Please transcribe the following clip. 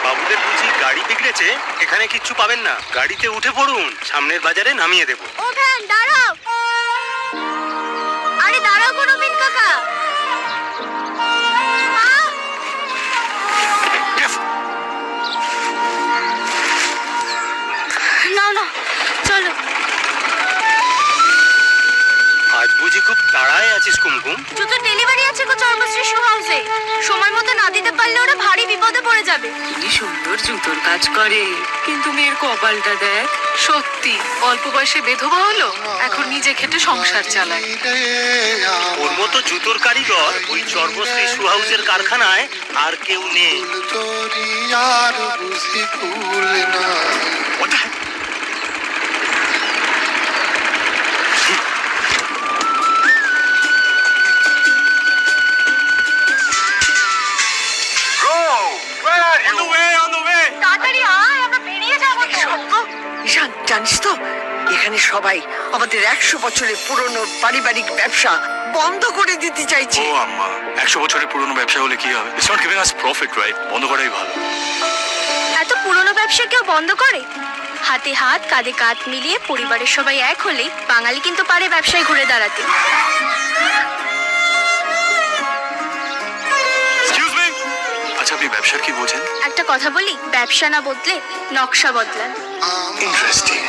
বাবুদের বুঝি গাড়ি বিগড়েছে? এখানে কিচ্ছু পাবেন না, গাড়িতে উঠে পড়ুন, সামনের বাজারে নামিয়ে দেবো। ও ভ্যান দাঁড়াও, আরে দাঁড়াও কোনো বিন কাকা। না না চলো। আজ বুঝি খুব তাড়ায় আছিস কুমকুম? জুতো ডেলিভারি আছে গো চর্মশ্রী শু হাউসে, সময় মতো না দিতে পারলে ওরা ভারী বিপদে পড়ে যাবে। কি সুন্দর জুতোর কাজ করে, কিন্তু মেয়ের কপালটা দেখ। সত্যি অল্প বয়সে বেধবা হলো, এখন নিজে খেটে সংসার চালায়। ওর মতো জুতোর কারিগর ওই চর্বশ্রী শু হাউসের কারখানায় আর কেউ নেই। তাড়াতাড়ি আয়, আমরা বেরিয়ে যাবো তো। ঈশান, জানিস তো এখানে সবাই আমাদের 100 বছরের পুরনো পারিবারিক ব্যবসা বন্ধ করে দিতে চাইছে। ও আম্মা, 100 বছরের পুরনো ব্যবসা হলে কি হবে? It's not giving us profit, right? বন্ধ করাই ভালো। এত পুরনো ব্যবসা কেউ বন্ধ করে? হাতে হাত কাঁধে কাঁধ মিলিয়ে পরিবারের সবাই এক হলেই বাঙালি কিন্তু পারে ব্যবসায় ঘুরে দাঁড়াতে। এক্সকিউজ মি, আচ্ছা আপনি ব্যবসার কি বোঝেন? একটা কথা বলি, ব্যবসা না বদলে নকশা বদলান। ইন্টারেস্টিং।